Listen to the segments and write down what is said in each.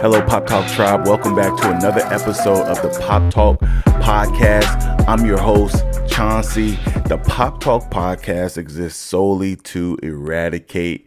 Hello, PopTalk Tribe. Welcome back to another episode of the PopTalk Podcast. I'm your host, Chauncey. The PopTalk Podcast exists solely to eradicate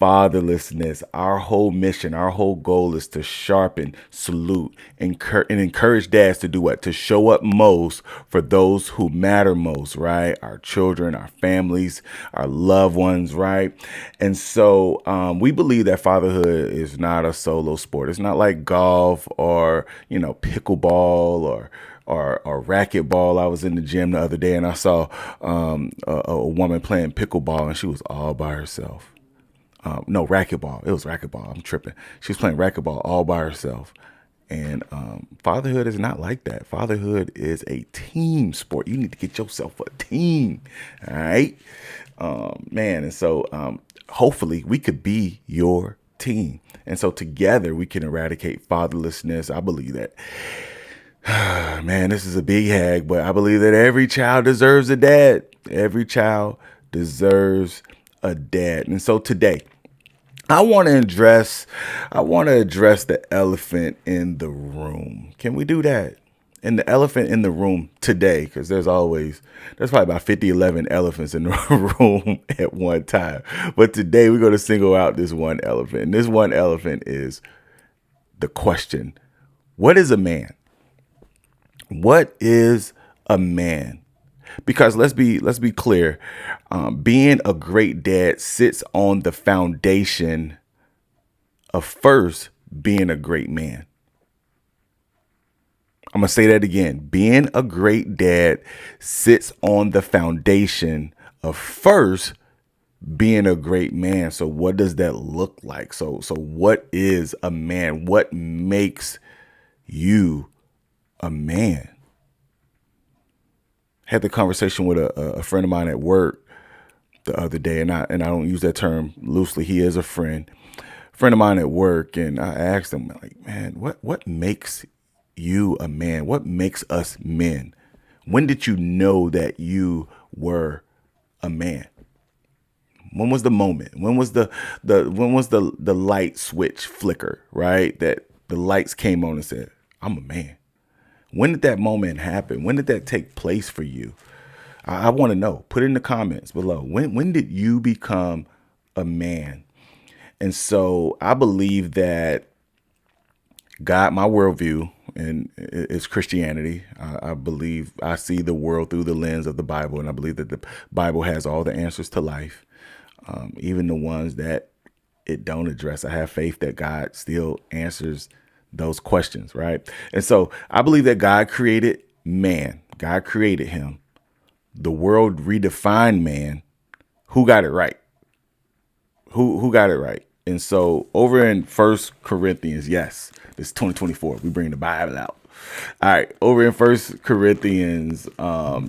fatherlessness. Our whole mission, our whole goal is to sharpen, salute, and encourage dads to do what? To show up most for those who matter most, right? Our children, our families, our loved ones, right? And so we believe that fatherhood is not a solo sport. It's not like golf or, pickleball or racquetball. I was in the gym the other day and I saw a woman playing pickleball and she was all by herself. No, racquetball. It was racquetball. I'm tripping. She was playing racquetball all by herself. And fatherhood is not like that. Fatherhood is a team sport. You need to get yourself a team. All right, man. And so hopefully we could be your team. And so together we can eradicate fatherlessness. I believe that. Man, this is a big hag, but I believe that every child deserves a dad. Every child deserves a dad. And so today, I want to address the elephant in the room. Can we do that? And the elephant in the room today, because there's probably about 11 elephants in the room at one time. But today we're going to single out this one elephant. And this one elephant is the question, what is a man? What is a man? Because let's be clear, being a great dad sits on the foundation of first being a great man. I'm going to say that again. Being a great dad sits on the foundation of first being a great man. So what does that look like? So what is a man? What makes you a man? Had the conversation with a friend of mine at work the other day, and I don't use that term loosely. He is a friend of mine at work, and I asked him, like, man, what makes you a man? What makes us men? When did you know that you were a man? When was the moment? When was the light switch flicker, right? That the lights came on and said, I'm a man. When did that moment happen? When did that take place for you? I want to know. Put it in the comments below. When did you become a man? And so I believe that God, my worldview, and it's Christianity. I believe I see the world through the lens of the Bible, and I believe that the Bible has all the answers to life, even the ones that it don't address. I have faith that God still answers those questions, right? And so I believe that God created man. God created him. The world redefined man. Who got it right? Who got it right? And so over in 1 Corinthians, yes, it's 2024. We bring the Bible out. All right, over in 1 Corinthians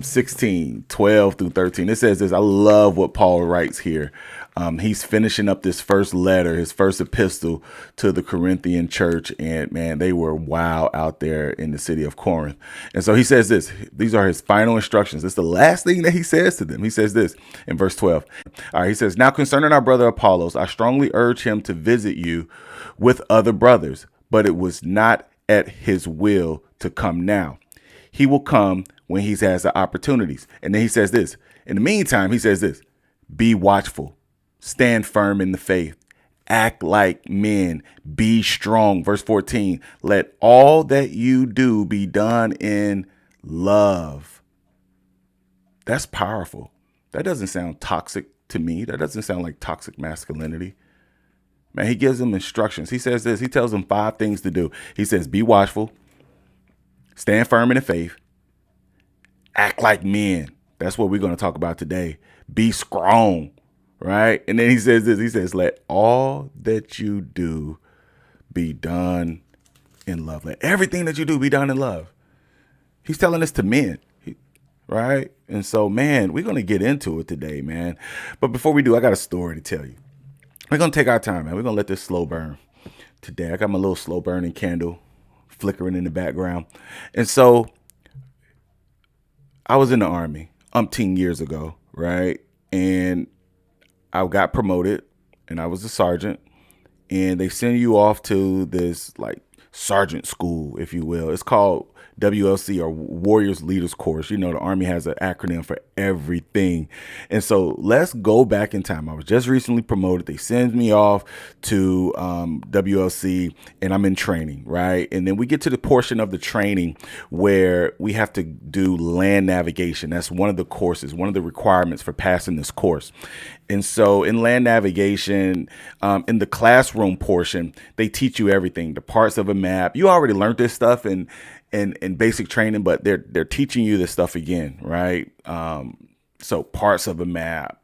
16, 12 through 13, it says this. I love what Paul writes here. He's finishing up this first letter, his first epistle to the Corinthian church. And man, they were wild out there in the city of Corinth. And so he says this. These are his final instructions. It's the last thing that he says to them. He says this in verse 12. All right, he says, now concerning our brother Apollos, I strongly urge him to visit you with other brothers, but it was not at his will to come now. He will come when he has the opportunities. And then he says this. In the meantime, he says this. Be watchful. Stand firm in the faith. Act like men. Be strong. Verse 14. Let all that you do be done in love. That's powerful. That doesn't sound toxic to me. That doesn't sound like toxic masculinity. Man, he gives them instructions. He says this. He tells them 5 things to do. He says, be watchful. Stand firm in the faith. Act like men. That's what we're going to talk about today. Be strong. Right. And then he says this. He says, let all that you do be done in love. Let everything that you do be done in love. He's telling this to men. Right. And so, man, we're going to get into it today, man. But before we do, I got a story to tell you. We're going to take our time, man. We're going to let this slow burn today. I got my little slow burning candle flickering in the background. And so I was in the Army. umpteen years ago, right? And I got promoted and I was a sergeant, and they send you off to this like sergeant school, if you will. It's called WLC, or Warriors Leaders Course. You know, the Army has an acronym for everything. And so let's go back in time. I was just recently promoted. They send me off to WLC, and I'm in training, right? And then we get to the portion of the training where we have to do land navigation. That's one of the courses, one of the requirements for passing this course. And so in land navigation, in the classroom portion, they teach you everything, the parts of a map. You already learned this stuff in basic training, but they're teaching you this stuff again, right? So parts of a map,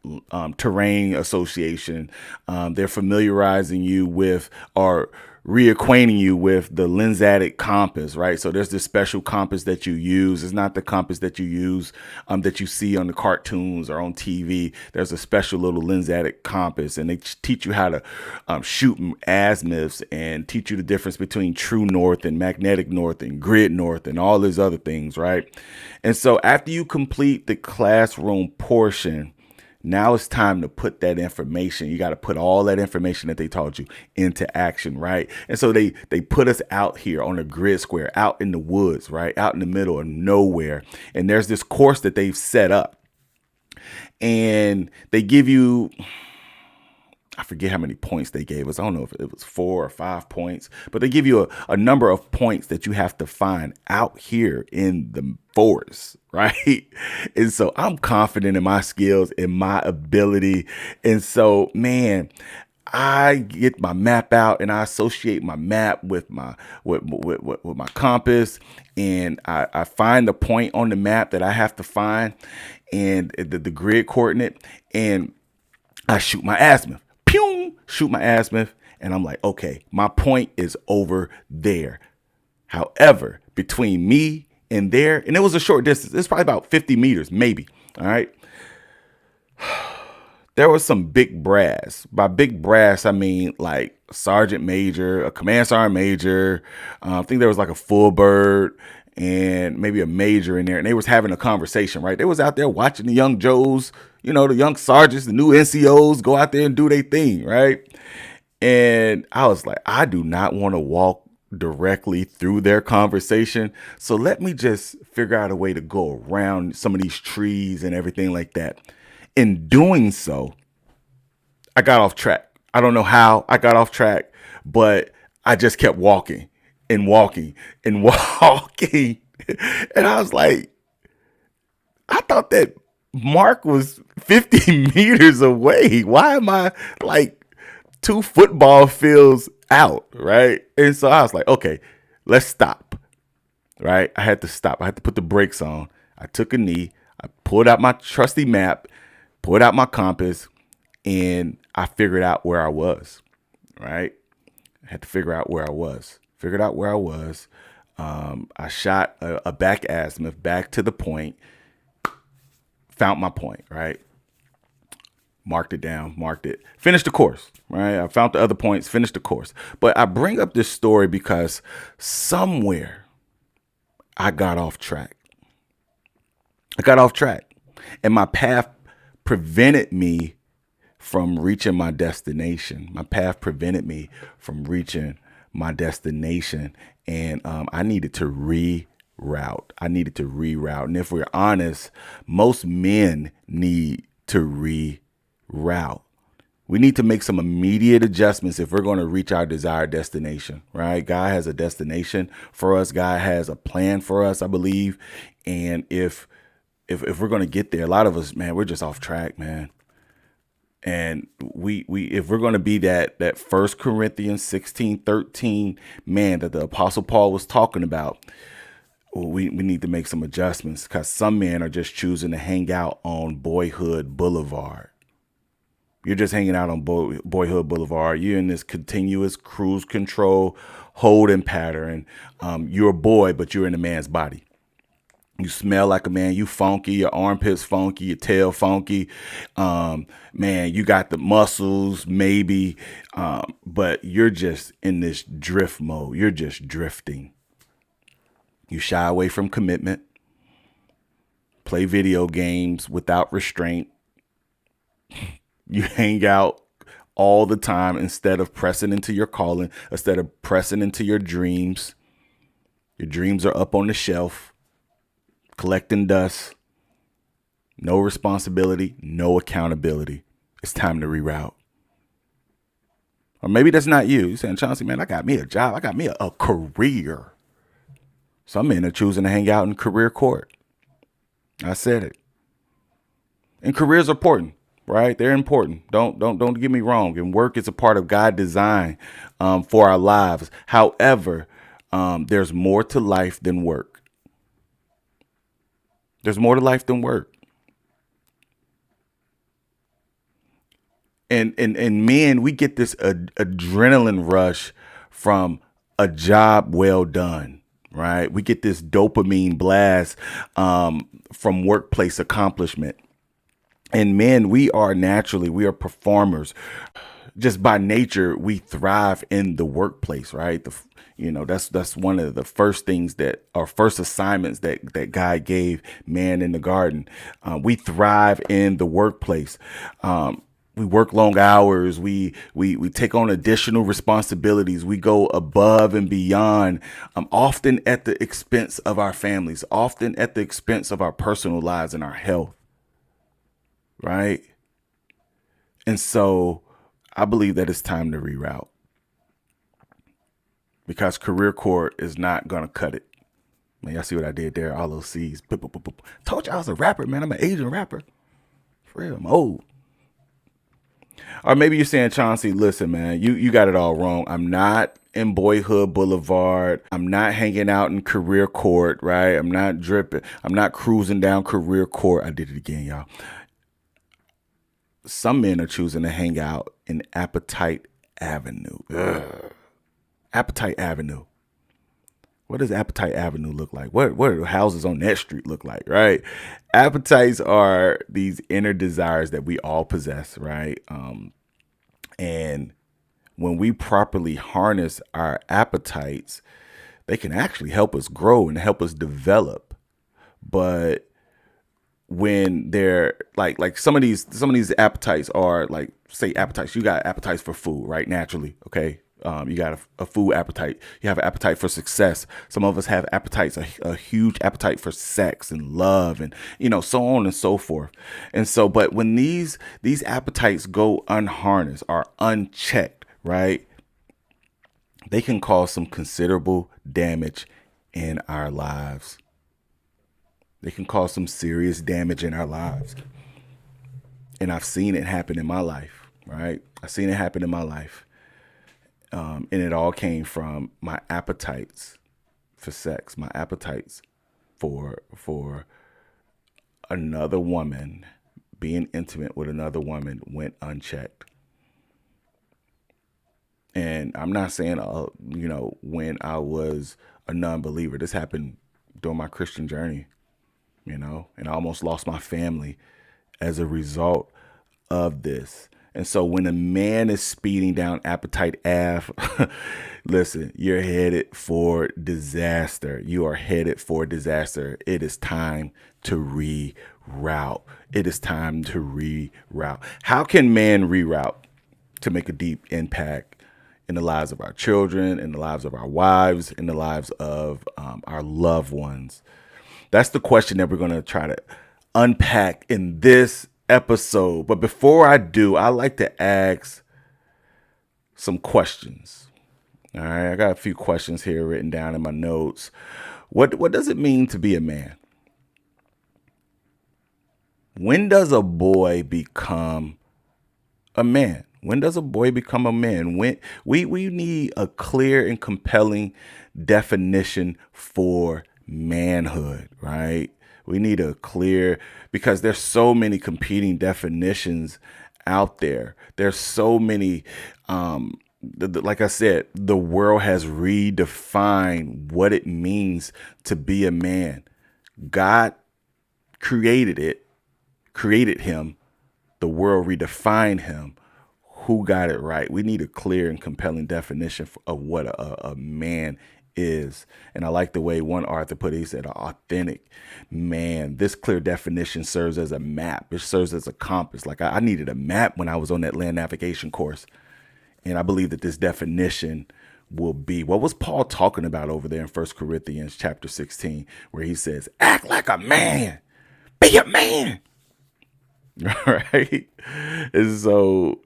terrain association, they're familiarizing you with, or reacquainting you with, the lensatic compass, right? So there's this special compass that you use. It's not the compass that you use that you see on the cartoons or on TV. There's a special little lensatic compass, and they teach you how to shoot azimuths, and teach you the difference between true north and magnetic north and grid north and all these other things, right? And so after you complete the classroom portion, now it's time to put that information. You got to put all that information that they taught you into action, right? And so they put us out here on a grid square, out in the woods, right? Out in the middle of nowhere. And there's this course that they've set up. And they give you, I forget how many points they gave us. I don't know if it was 4 or 5 points, but they give you a number of points that you have to find out here in the forest, right? And so I'm confident in my skills, in my ability. And so, man, I get my map out and I associate my map with my with my compass, and I find the point on the map that I have to find, and the grid coordinate, and I shoot my azimuth. Pew! Shoot my azimuth, and I'm like, okay, my point is over there. However, between me and there, and it was a short distance. It's probably about 50 meters, maybe. All right. There was some big brass. By big brass, I mean like a sergeant major, a command sergeant major. I think there was like a full bird and maybe a major in there. And they was having a conversation, right? They was out there watching the young Joes, you know, the young sergeants, the new NCOs go out there and do their thing, right? And I was like, I do not want to walk directly through their conversation. So let me just figure out a way to go around some of these trees and everything like that. In doing so, I got off track. I don't know how I got off track, but I just kept walking and walking and walking. And I was like, I thought that mark was 50 meters away. Why am I like 2 football fields out, right? And so I was like, okay, let's stop, right? I had to stop. I had to put the brakes on. I took a knee. I pulled out my trusty map, pulled out my compass, and I figured out where I was, right? I had to figure out where I was. Figured out where I was. I shot a back azimuth back to the point, found my point, right? Marked it down, marked it, finished the course, right? I found the other points, finished the course. But I bring up this story because somewhere I got off track. And my path prevented me from reaching my destination. My path prevented me from reaching my destination. And I needed to reroute. And if we're honest, most men need to reroute. We need to make some immediate adjustments if we're going to reach our desired destination, right? God has a destination for us. God has a plan for us, I believe. And if we're going to get there, a lot of us, man, we're just off track, man. And we if we're going to be that 1 Corinthians 16:13 man that the Apostle Paul was talking about, we need to make some adjustments, because some men are just choosing to hang out on Boyhood Boulevard. You're just hanging out on Boyhood Boulevard. You're in this continuous cruise control holding pattern. You're a boy, but you're in a man's body. You smell like a man. You funky. Your armpits funky. Your tail funky. Man, you got the muscles maybe, but you're just in this drift mode. You're just drifting. You shy away from commitment. play video games without restraint. You hang out all the time instead of pressing into your calling, instead of pressing into your dreams. Your dreams are up on the shelf, collecting dust. No responsibility, no accountability. It's time to reroute. Or maybe that's not you. You're saying, Chauncey, man, I got me a job. I got me a career. Some men are choosing to hang out in career court. I said it. And careers are important, right? They're important. Don't get me wrong. And work is a part of God's design for our lives. However, there's more to life than work. There's more to life than work. And men, we get this adrenaline rush from a job well done, right? We get this dopamine blast from workplace accomplishment. And men, we are performers. Just by nature, we thrive in the workplace, right? That's one of the first things first assignments that God gave man in the garden. We thrive in the workplace. We work long hours. We take on additional responsibilities. We go above and beyond, often at the expense of our families, often at the expense of our personal lives and our health. Right? And so I believe that it's time to reroute, because career court is not going to cut it. Man, y'all see what I did there? All those C's. Boop, boop, boop, boop. Told you I was a rapper, man. I'm an Asian rapper. For real, I'm old. Or maybe you're saying, Chauncey, listen, man, you got it all wrong. I'm not in Boyhood Boulevard. I'm not hanging out in career court, right? I'm not dripping. I'm not cruising down career court. I did it again, y'all. Some men are choosing to hang out in Appetite Avenue. Ugh. Appetite Avenue. What does Appetite Avenue look like? What do houses on that street look like, right? Appetites are these inner desires that we all possess, right? And when we properly harness our appetites, they can actually help us grow and help us develop. But when they're like some of these appetites are like, say appetites, you got appetites for food, right? Naturally, okay. You got a food appetite. You have an appetite for success. Some of us have appetites, a huge appetite for sex and love, and so on and so forth. And so, but when these appetites go unharnessed or unchecked, right, they can cause some considerable damage in our lives. They can cause some serious damage in our lives. And I've seen it happen in my life, right? I've seen it happen in my life. And it all came from my appetites for sex, my appetites for another woman, being intimate with another woman went unchecked. And I'm not saying, when I was a non-believer, this happened during my Christian journey, and I almost lost my family as a result of this. And so when a man is speeding down Appetite Ave, listen, you're headed for disaster. You are headed for disaster. It is time to reroute. It is time to reroute. How can man reroute to make a deep impact in the lives of our children, in the lives of our wives, in the lives of our loved ones? That's the question that we're going to try to unpack in this episode. But before I do, I like to ask some questions. All right, I got a few questions here written down in my notes. What does it mean to be a man? When does a boy become a man? When does a boy become a man? When we need a clear and compelling definition for manhood, right? We need a clear, because there's so many competing definitions out there. There's so many, like I said, the world has redefined what it means to be a man. God created him. The world redefined him. Who got it right? We need a clear and compelling definition of what a man is. And I like the way one author put it. He said, authentic man. This clear definition serves as a map. It serves as a compass. Like I needed a map when I was on that land navigation course. And I believe that this definition will be, what was Paul talking about over there in 1 Corinthians chapter 16, where he says, act like a man, be a man. Right? And so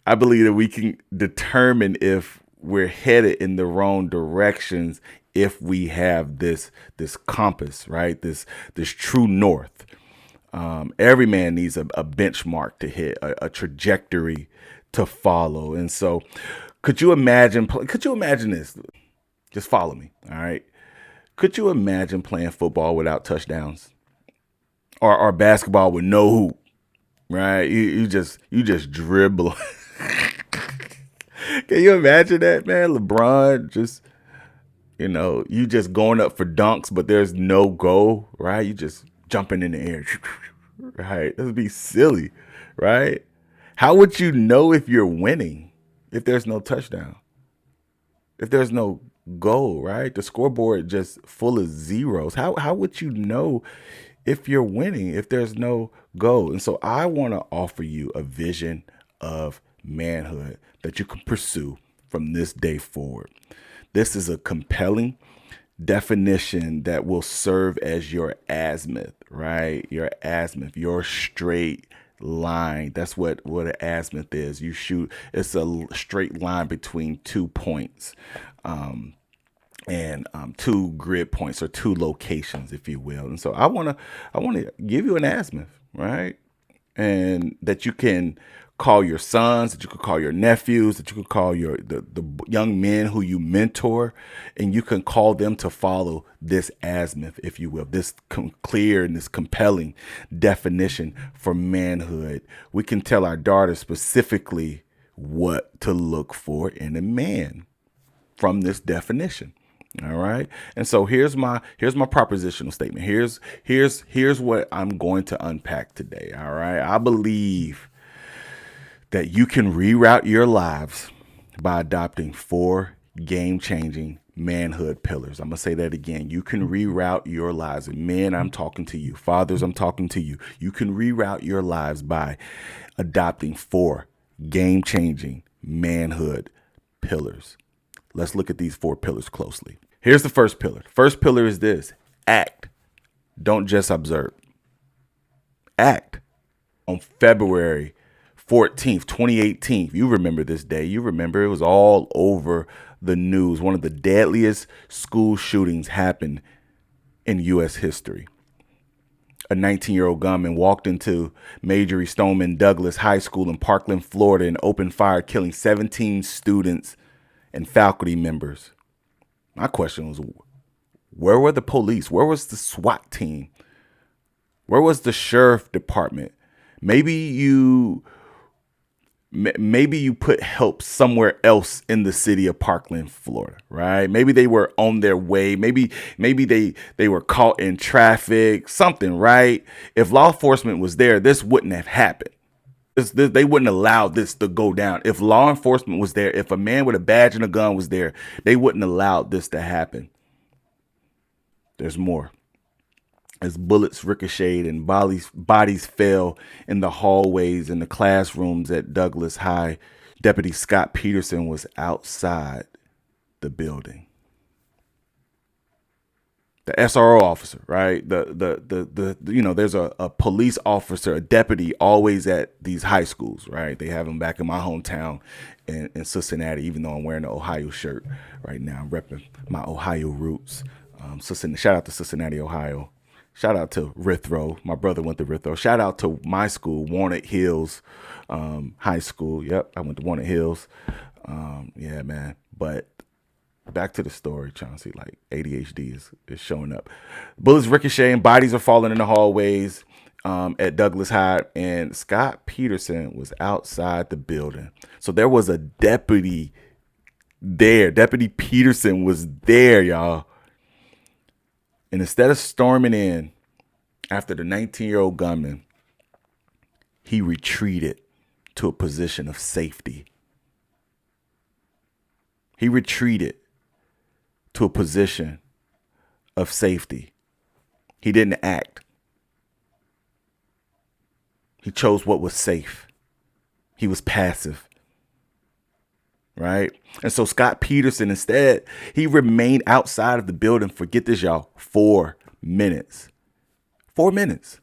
I believe that we can determine if we're headed in the wrong directions if we have this compass, right? This true north. Every man needs a benchmark to hit, a trajectory to follow. And so could you imagine this? Just follow me. All right. Could you imagine playing football without touchdowns or basketball with no hoop? Right. You just dribble. Can you imagine that, man? LeBron just, you just going up for dunks, but there's no goal, right? You just jumping in the air. Right. This would be silly, right? How would you know if you're winning if there's no touchdown? If there's no goal, right? The scoreboard just full of zeros. How would you know if you're winning if there's no goal? And so I want to offer you a vision of manhood that you can pursue from this day forward. This is a compelling definition that will serve as your azimuth, right? Your azimuth, your straight line. That's what an azimuth is. You shoot, it's a straight line between 2 points. And two grid points or two locations, if you will. And so I want to give you an azimuth, right? And that you can call your sons, that you could call your nephews, that you could call the young men who you mentor, and you can call them to follow this azimuth, if you will, this clear and this compelling definition for manhood. We can tell our daughters specifically what to look for in a man from this definition. All right. And so here's my propositional statement. Here's what I'm going to unpack today. All right. I believe that you can reroute your lives by adopting 4 game-changing manhood pillars. I'm going to say that again. You can reroute your lives. And men, I'm talking to you. Fathers, I'm talking to you. You can reroute your lives by adopting 4 game-changing manhood pillars. Let's look at these 4 pillars closely. Here's the first pillar. First pillar is this: act. Don't just observe. Act. On February 14th, 2018, you remember this day. You remember it was all over the news. One of the deadliest school shootings happened in U.S. history. A 19-year-old gunman walked into Marjory Stoneman Douglas High School in Parkland, Florida, and opened fire, killing 17 students and faculty members. My question was, where were the police? Where was the SWAT team? Where was the sheriff department? Maybe you put help somewhere else in the city of Parkland, Florida, right? Maybe they were on their way. Maybe they were caught in traffic, something, right? If law enforcement was there, this wouldn't have happened. They wouldn't allow this to go down. If law enforcement was there, if a man with a badge and a gun was there, they wouldn't allow this to happen. There's more. As bullets ricocheted and bodies fell in the hallways and the classrooms at Douglas High, Deputy Scott Peterson was outside the building. The SRO officer, right? There's a police officer, a deputy always at these high schools, right? They have them back in my hometown in Cincinnati, even though I'm wearing an Ohio shirt right now. I'm repping my Ohio roots. Shout out to Cincinnati, Ohio. Shout out to Rithrow. My brother went to Rithrow. Shout out to my school, Walnut Hills High School. Yep, I went to Walnut Hills. Yeah, man. But back to the story, Chauncey. Like ADHD is showing up. Bullets ricocheting, bodies are falling in the hallways at Douglas High, and Scott Peterson was outside the building. So there was a deputy there. Deputy Peterson was there, y'all. And instead of storming in after the 19-year-old gunman, he retreated to a position of safety. He retreated to a position of safety. He didn't act. He chose what was safe. He was passive. Right? And so Scott Peterson, instead, he remained outside of the building for, get this, y'all, 4 minutes. 4 minutes.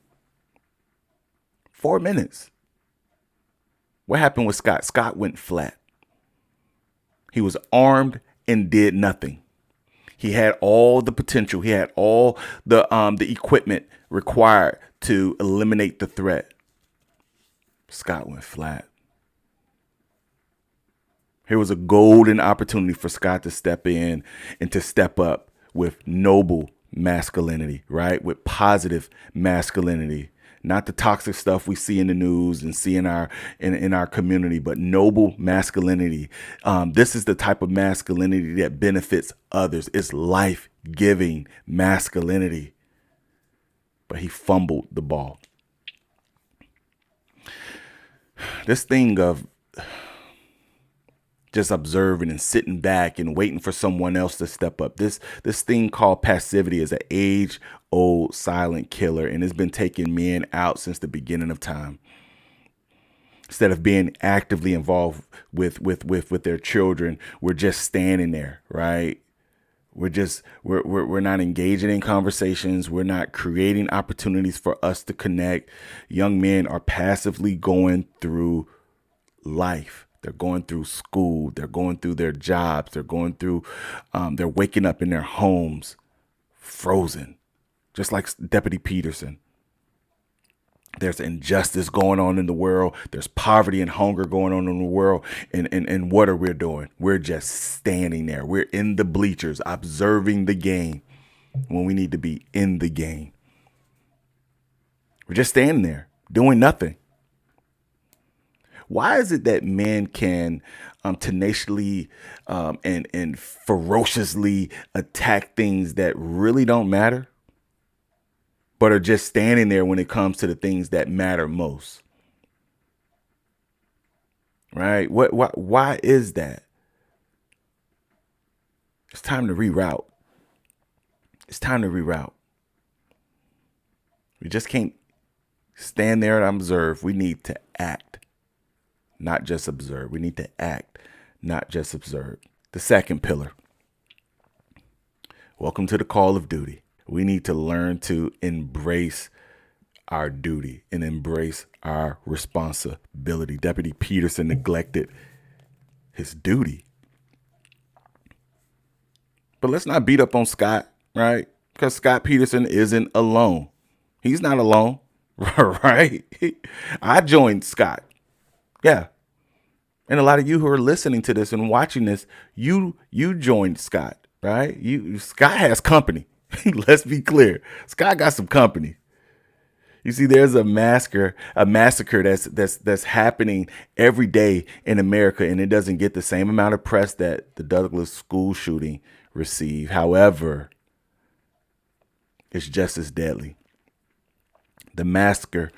4 minutes. What happened with Scott? Scott went flat. He was armed and did nothing. He had all the potential. He had all the equipment required to eliminate the threat. Scott went flat. Here was a golden opportunity for Scott to step in and to step up with noble masculinity, right? With positive masculinity, not the toxic stuff we see in the news and see in our community, but noble masculinity. This is the type of masculinity that benefits others. It's life-giving masculinity. But he fumbled the ball. This thing of just observing and sitting back and waiting for someone else to step up. This thing called passivity is an age-old silent killer, and it's been taking men out since the beginning of time. Instead of being actively involved with their children, we're just standing there, right? We're not engaging in conversations. We're not creating opportunities for us to connect. Young men are passively going through life. They're going through school. They're going through their jobs. They're going through, they're waking up in their homes, frozen, just like Deputy Peterson. There's injustice going on in the world. There's poverty and hunger going on in the world. And what are we doing? We're just standing there. We're in the bleachers observing the game when we need to be in the game. We're just standing there doing nothing. Why is it that men can tenaciously and ferociously attack things that really don't matter, but are just standing there when it comes to the things that matter most? Right? Why is that? It's time to reroute. It's time to reroute. We just can't stand there and observe. We need to act. Not just observe. We need to act, not just observe. The second pillar. Welcome to the call of duty. We need to learn to embrace our duty and embrace our responsibility. Deputy Peterson neglected his duty. But let's not beat up on Scott, right? Because Scott Peterson isn't alone. He's not alone, right? I joined Scott. Yeah. And a lot of you who are listening to this and watching this, you joined Scott, right? Scott has company. Let's be clear. Scott got some company. You see, there's a massacre that's happening every day in America, and it doesn't get the same amount of press that the Douglas school shooting received. However, it's just as deadly. The massacre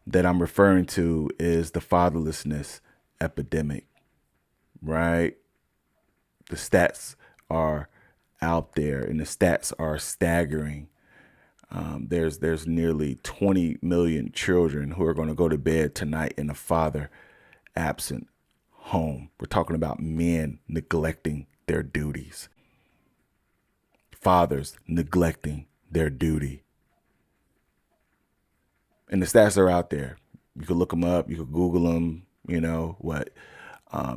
that I'm referring to is the fatherlessness epidemic, right? The stats are out there, and the stats are staggering. There's nearly 20 million children who are going to go to bed tonight in a father absent home. We're talking about men neglecting their duties. Fathers neglecting their duty. And the stats are out there. You could look them up. You could Google them. You know what?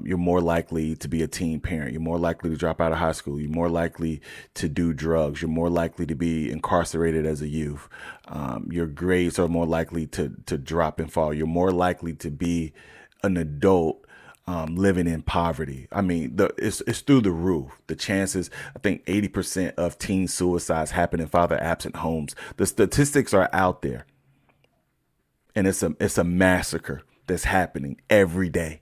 You're more likely to be a teen parent. You're more likely to drop out of high school. You're more likely to do drugs. You're more likely to be incarcerated as a youth. Your grades are more likely to drop and fall. You're more likely to be an adult living in poverty. I mean, it's through the roof. The chances, I think 80% of teen suicides happen in father absent homes. The statistics are out there. And it's a massacre that's happening every day.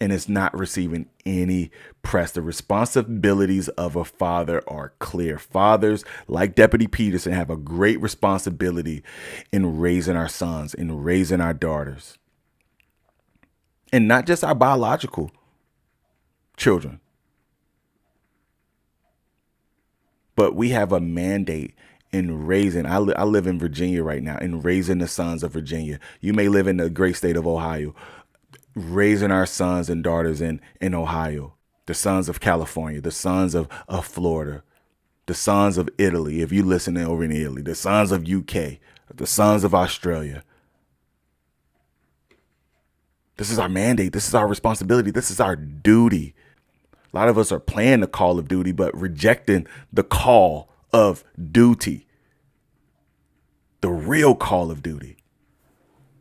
And it's not receiving any press. The responsibilities of a father are clear. Fathers, like Deputy Peterson, have a great responsibility in raising our sons, in raising our daughters. And not just our biological children. But we have a mandate in raising. I live in Virginia right now, in raising the sons of Virginia. You may live in the great state of Ohio, raising our sons and daughters in Ohio, the sons of California, the sons of Florida, the sons of Italy, if you listen over in Italy, the sons of UK, the sons of Australia. This is our mandate. This is our responsibility. This is our duty. A lot of us are playing the call of duty, but rejecting the call of duty. The real call of duty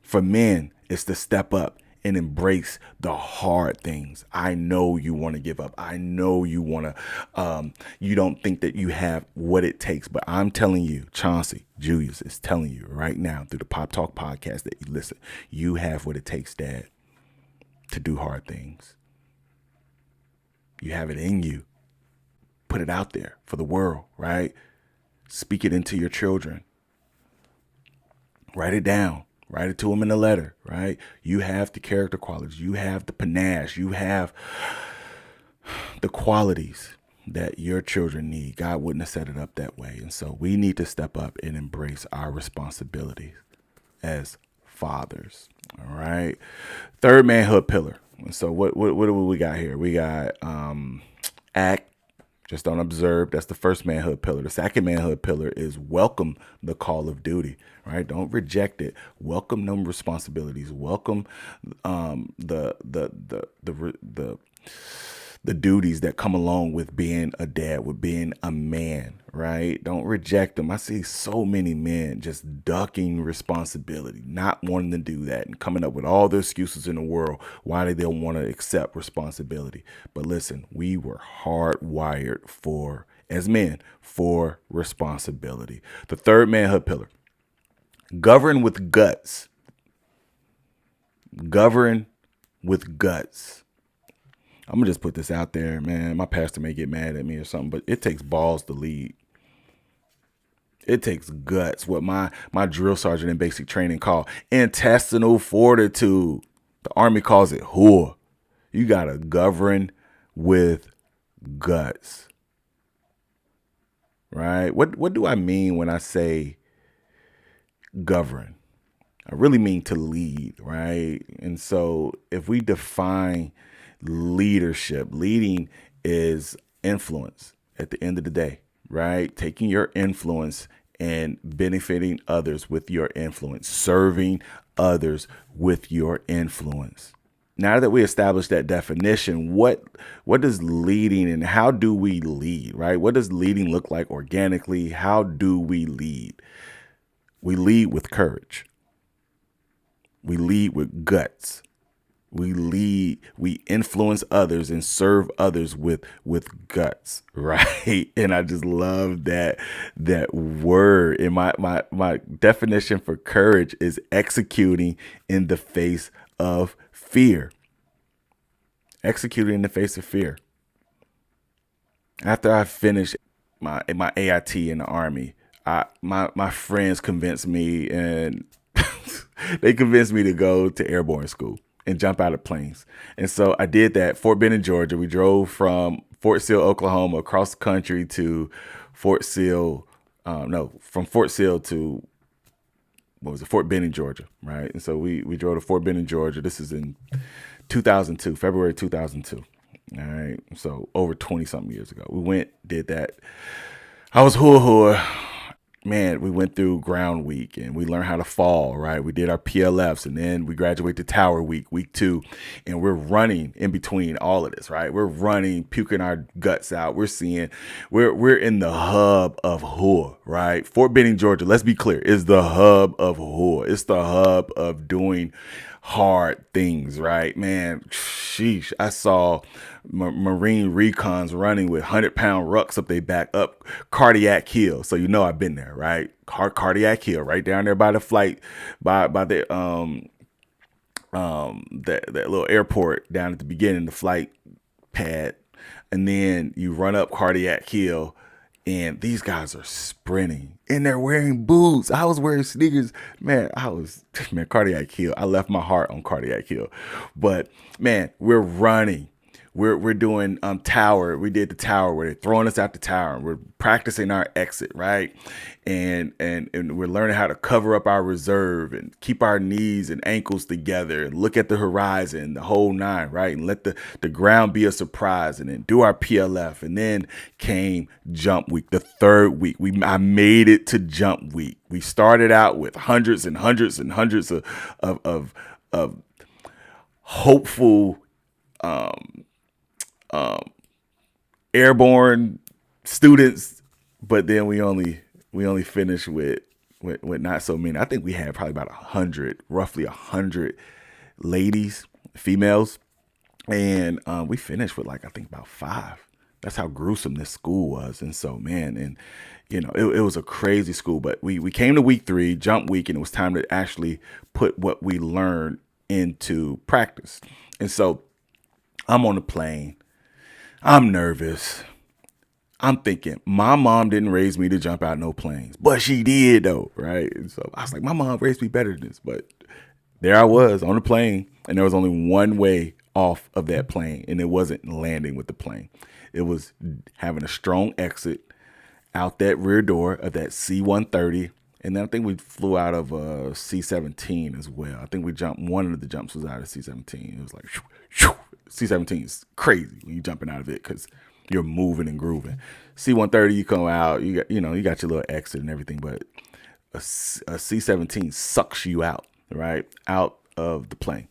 for men is to step up and embrace the hard things. I know you want to give up. I know you want to, you don't think that you have what it takes, but I'm telling you, Chauncey Julius is telling you right now through the Pop Talk podcast that you listen, you have what it takes, Dad, to do hard things. You have it in you. Put it out there for the world, right? Speak it into your children. Write it down. Write it to them in a letter, right? You have the character qualities. You have the panache. You have the qualities that your children need. God wouldn't have set it up that way. And so we need to step up and embrace our responsibilities as fathers. All right. Third manhood pillar. And so what do we got here? We got act. Just don't observe. That's the first manhood pillar. The second manhood pillar is welcome the call of duty, right? Don't reject it. Welcome them responsibilities. Welcome the duties that come along with being a dad, with being a man, right? Don't reject them. I see so many men just ducking responsibility, not wanting to do that, and coming up with all the excuses in the world why they don't want to accept responsibility. But listen, we were hardwired for, as men, for responsibility. The third manhood pillar, govern with guts. Govern with guts. I'm going to just put this out there, man. My pastor may get mad at me or something, but it takes balls to lead. It takes guts. What my drill sergeant in basic training called intestinal fortitude. The Army calls it hua. You got to govern with guts. Right? What do I mean when I say govern? I really mean to lead, right? And so if we define leadership, leading is influence at the end of the day, right? Taking your influence and benefiting others with your influence, serving others with your influence. Now that we established that definition, what does leading and how do we lead, right? What does leading look like organically? How do we lead? We lead with courage. We lead with guts. We influence others and serve others with guts, right? And I just love that word. And my definition for courage is executing in the face of fear. Executing in the face of fear. After I finished my AIT in the Army, my friends convinced me, and they convinced me to go to airborne school and jump out of planes. And so I did that. Fort Benning, Georgia. We drove from Fort Sill, Oklahoma, across the country to Fort Sill. From Fort Sill to, Fort Benning, Georgia, right? And so we drove to Fort Benning, Georgia. This is in 2002, February 2002. All right. So over 20 something years ago, we went, did that. I was hua. Man, we went through ground week and we learned how to fall, right? We did our PLFs and then we graduate to tower week 2. And we're running in between all of this, right? We're running, puking our guts out. We're in the hub of HUA, right? Fort Benning, Georgia, let's be clear, is the hub of HUA. It's the hub of doing hard things, right? Man, sheesh. I saw Marine recons running with 100-pound rucks up their back, up Cardiac Hill. So you know I've been there, right? Cardiac Hill, right down there by the flight, by the that little airport down at the beginning, the flight pad, and then you run up Cardiac Hill. And these guys are sprinting and they're wearing boots. I was wearing sneakers. Man, Cardiac Hill. I left my heart on Cardiac Hill. But man, we're running. We're doing tower. We did the tower where they're throwing us out the tower. And we're practicing our exit, right? And we're learning how to cover up our reserve and keep our knees and ankles together and look at the horizon, the whole nine, right? And let the ground be a surprise, and then do our PLF. And then came jump week, the third week. I made it to jump week. We started out with hundreds and hundreds and hundreds of hopeful airborne students, but then we only finished with not so many. I think we had probably about roughly 100 ladies, females, and we finished with like I think about 5. That's how gruesome this school was. And so, man, and it was a crazy school. But we came to week 3, jump week, and it was time to actually put what we learned into practice. And so I'm on the plane. I'm nervous. I'm thinking, my mom didn't raise me to jump out no planes, but she did though, right? And so I was like, my mom raised me better than this. But there I was on the plane, and there was only one way off of that plane, and it wasn't landing with the plane. It was having a strong exit out that rear door of that C-130. And then I think we flew out of a C-17 as well. I think we jumped, one of the jumps was out of C-17. It was like, shoo, shoo. C-17 is crazy when you're jumping out of it because you're moving and grooving. C-130, you come out, you got your little exit and everything, but a C-17 sucks you out, right? Out of the plane.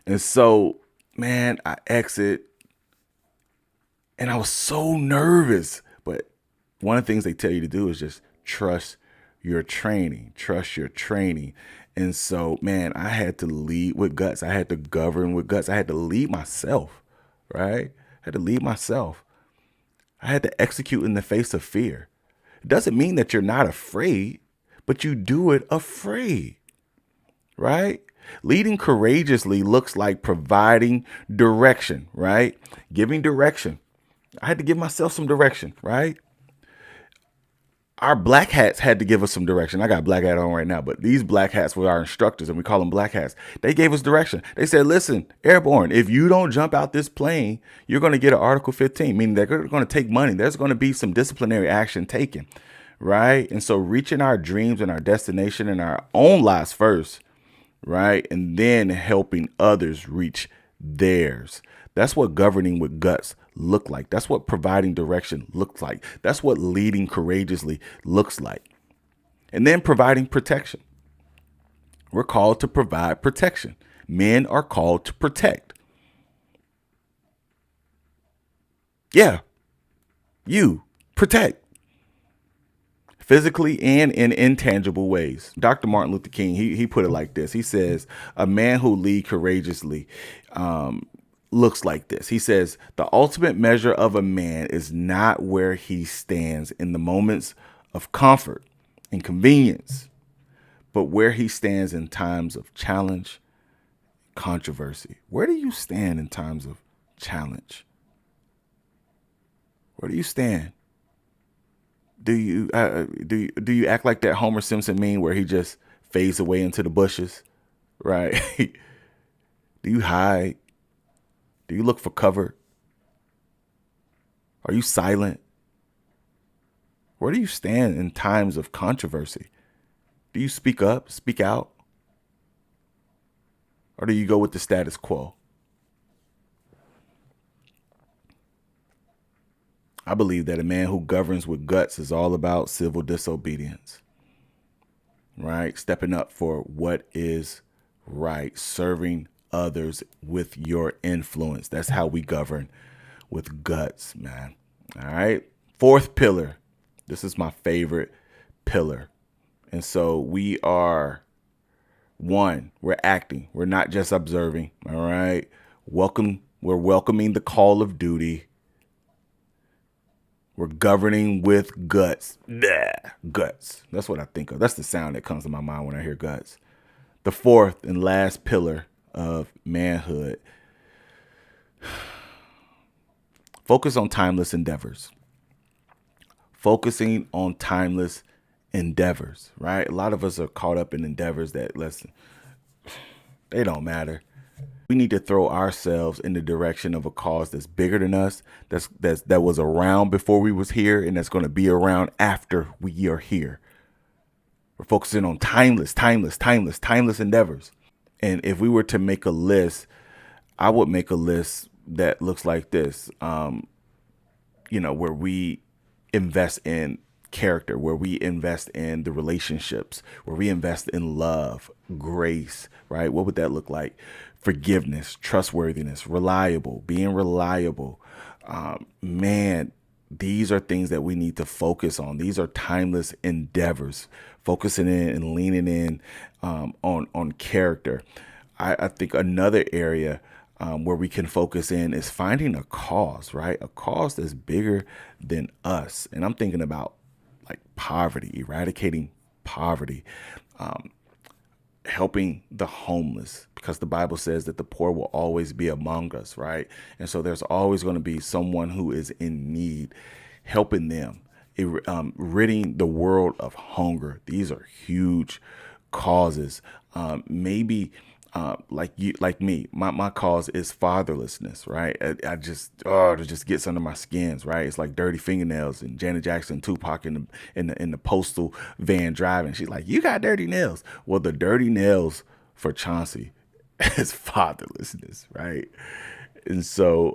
And so, man, I exit, and I was so nervous. But one of the things they tell you to do is just trust your training. Trust your training. And so, man, I had to lead with guts. I had to govern with guts. I had to lead myself, right? I had to lead myself. I had to execute in the face of fear. It doesn't mean that you're not afraid, but you do it afraid, right? Leading courageously looks like providing direction, right? Giving direction. I had to give myself some direction, right? Our black hats had to give us some direction. I got a black hat on right now, but these black hats were our instructors, and we call them black hats. They gave us direction. They said, listen, airborne, if you don't jump out this plane, you're going to get an Article 15, meaning they're going to take money. There's going to be some disciplinary action taken, right? And so reaching our dreams and our destination and our own lives first, right? And then helping others reach theirs. That's what governing with guts look like. That's what providing direction looks like. That's what leading courageously looks like. And then providing protection. We're called to provide protection. Men are called to protect. Yeah, you protect. Physically and in intangible ways. Dr. Martin Luther King, he put it like this. He says, a man who leads courageously looks like this. He says, the ultimate measure of a man is not where he stands in the moments of comfort and convenience, but where he stands in times of challenge, controversy. Where do you stand in times of challenge? Where do you stand? Do you act like that Homer Simpson meme where he just fades away into the bushes, right? Do you hide? Do you look for cover? Are you silent? Where do you stand in times of controversy? Do you speak up, speak out? Or do you go with the status quo? I believe that a man who governs with guts is all about civil disobedience, right? Stepping up for what is right, serving others with your influence. That's how we govern with guts, man. All right. 4th pillar. This is my favorite pillar. And so we are, 1, we're acting. We're not just observing. All right. We're welcoming the call of duty. We're governing with guts. Guts. That's what I think of. That's the sound that comes to my mind when I hear guts. The 4th and last pillar of manhood. Focus on timeless endeavors. Focusing on timeless endeavors, right? A lot of us are caught up in endeavors that, listen, they don't matter. we need to throw ourselves in the direction of a cause that's bigger than us, that was around before we was here, and that's going to be around after we are here. We're focusing on timeless endeavors. And if we were to make a list, I would make a list that looks like this. Where we invest in character, where we invest in the relationships, where we invest in love, grace, right? What would that look like? Forgiveness, trustworthiness, being reliable. Man, these are things that we need to focus on. These are timeless endeavors, focusing in and leaning in on character. I think another area where we can focus in is finding a cause, right? A cause that's bigger than us. And I'm thinking about like poverty, eradicating poverty, helping the homeless, because the Bible says that the poor will always be among us, right? And so there's always going to be someone who is in need, helping them, ridding the world of hunger. These are huge causes. Maybe like me, my cause is fatherlessness, right? I just, it just gets under my skins, right? It's like Dirty Fingernails and Janet Jackson, Tupac in the postal van driving. She's like, "You got dirty nails." Well, the dirty nails for Chauncey is fatherlessness, right? And so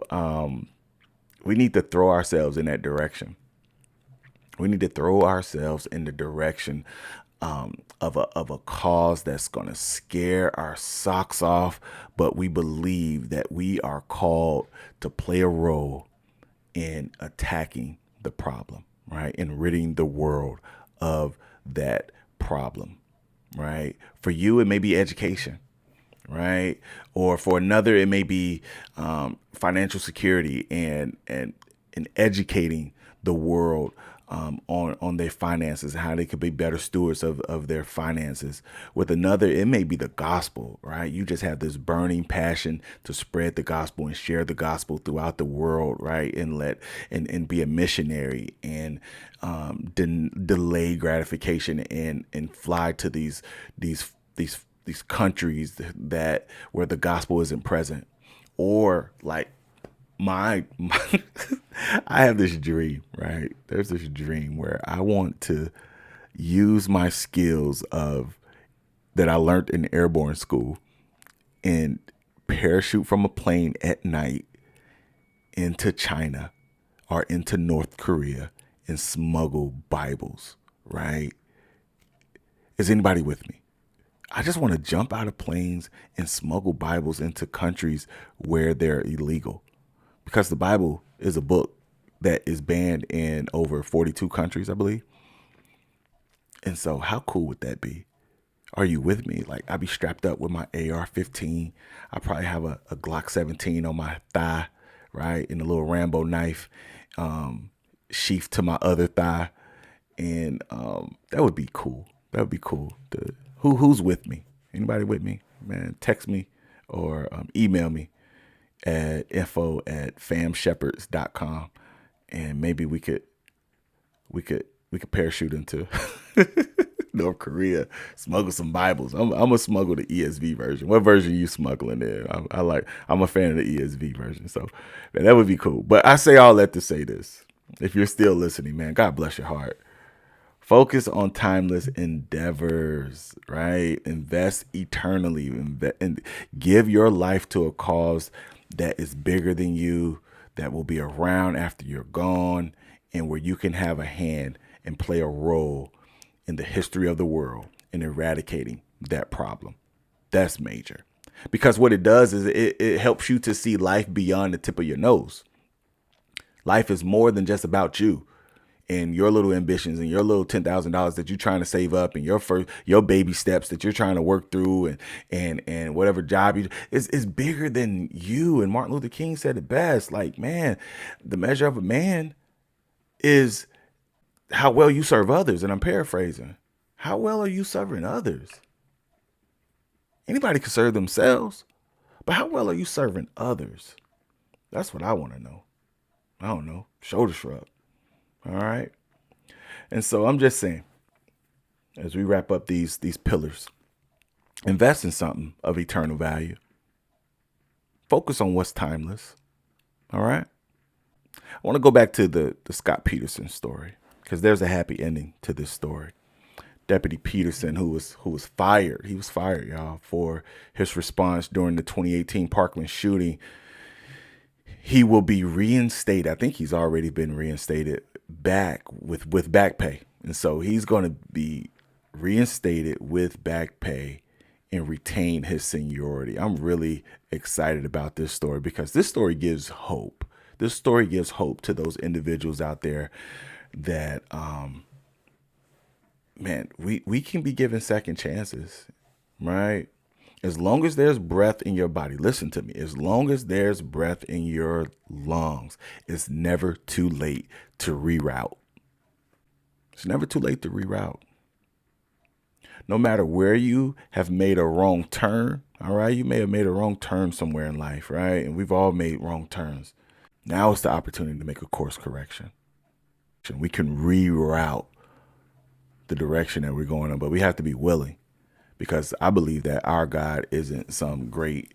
we need to throw ourselves in that direction. We need to throw ourselves in the direction of a cause that's going to scare our socks off, but we believe that we are called to play a role in attacking the problem, right? In ridding the world of that problem, right? For you, it may be education, right? Or for another, it may be financial security and educating the world on their finances and how they could be better stewards of their finances. With another, it may be the gospel, right? You just have this burning passion to spread the gospel and share the gospel throughout the world, right? And be a missionary and delay gratification and fly to these countries that where the gospel isn't present. Or like my I have this dream, right? There's this dream where I want to use my skills of that I learned in airborne school and parachute from a plane at night into China or into North Korea and smuggle Bibles, right? Is anybody with me? I just want to jump out of planes and smuggle Bibles into countries where they're illegal. Because the Bible is a book that is banned in over 42 countries, I believe. And so how cool would that be? Are you with me? Like, I'd be strapped up with my AR-15. I probably have a Glock 17 on my thigh, right? And a little Rambo knife sheathed to my other thigh. And that would be cool. That would be cool. Who's with me? Anybody with me? Man, text me or email me at info@famshepherds.com, and maybe we could parachute into North Korea, smuggle some Bibles. I'm gonna smuggle the ESV version. What version are you smuggling in? I'm a fan of the ESV version, so man, that would be cool. But I say all that to say this: if you're still listening, man, God bless your heart. Focus on timeless endeavors, right? Invest eternally, and give your life to a cause that is bigger than you, that will be around after you're gone, and where you can have a hand and play a role in the history of the world in eradicating that problem. That's major. Because what it does is it helps you to see life beyond the tip of your nose. Life is more than just about you and your little ambitions and your little $10,000 that you're trying to save up and your baby steps that you're trying to work through and whatever job you is bigger than you. And Martin Luther King said it best, like, man, the measure of a man is how well you serve others. And I'm paraphrasing. How well are you serving others? Anybody can serve themselves, but how well are you serving others? That's what I want to know. I don't know. Shoulder shrug. All right. And so I'm just saying, as we wrap up these pillars, invest in something of eternal value. Focus on what's timeless. All right. I want to go back to the Scott Peterson story because there's a happy ending to this story. Deputy Peterson, who was fired, he was fired, y'all, for his response during the 2018 Parkland shooting. He will be reinstated. I think he's already been reinstated back with back pay. And so he's going to be reinstated with back pay and retain his seniority. I'm really excited about this story because this story gives hope. This story gives hope to those individuals out there that, man, we can be given second chances, right? As long as there's breath in your body, listen to me, as long as there's breath in your lungs, it's never too late to reroute. It's never too late to reroute. No matter where you have made a wrong turn, all right, you may have made a wrong turn somewhere in life, right? And we've all made wrong turns. Now is the opportunity to make a course correction. We can reroute the direction that we're going in, but we have to be willing, because I believe that our God isn't some great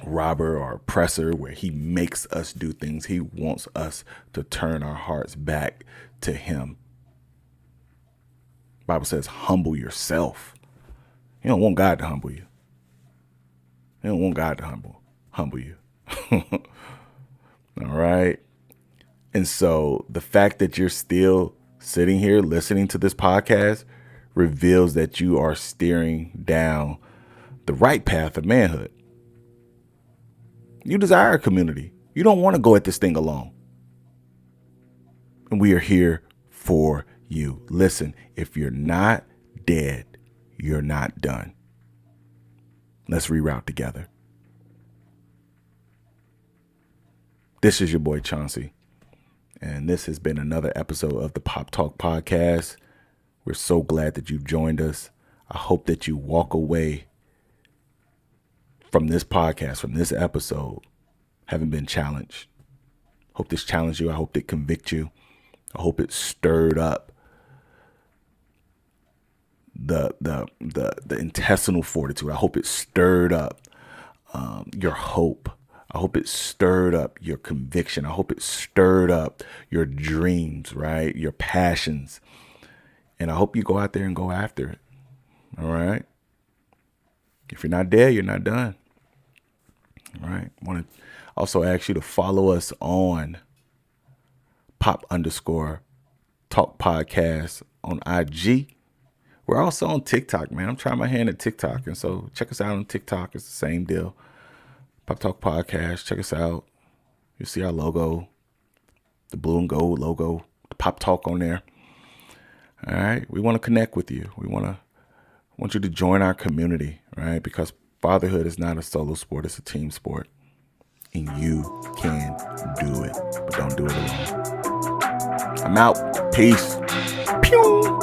robber or oppressor where he makes us do things. He wants us to turn our hearts back to him. The Bible says, humble yourself. You don't want God to humble you. You don't want God to humble you. All right. And so the fact that you're still sitting here listening to this podcast reveals that you are steering down the right path of manhood. You desire a community. You don't want to go at this thing alone. And we are here for you. Listen, if you're not dead, you're not done. Let's reroute together. This is your boy Chauncey, and this has been another episode of the PopTalk podcast. We're so glad that you've joined us. I hope that you walk away from this podcast, from this episode, having been challenged. Hope this challenged you. I hope it convicted you. I hope it stirred up the intestinal fortitude. I hope it stirred up your hope. I hope it stirred up your conviction. I hope it stirred up your dreams, right? Your passions. And I hope you go out there and go after it. All right. If you're not there, you're not done. All right. I want to also ask you to follow us on Pop_Talk Podcast on IG. We're also on TikTok, man. I'm trying my hand at TikTok. And so check us out on TikTok. It's the same deal. PopTalk Podcast. Check us out. You'll see our logo, the blue and gold logo, the PopTalk on there. All right. We want to connect with you. We want you to join our community, right? Because fatherhood is not a solo sport. It's a team sport. And you can do it, but don't do it alone. I'm out. Peace. Pew.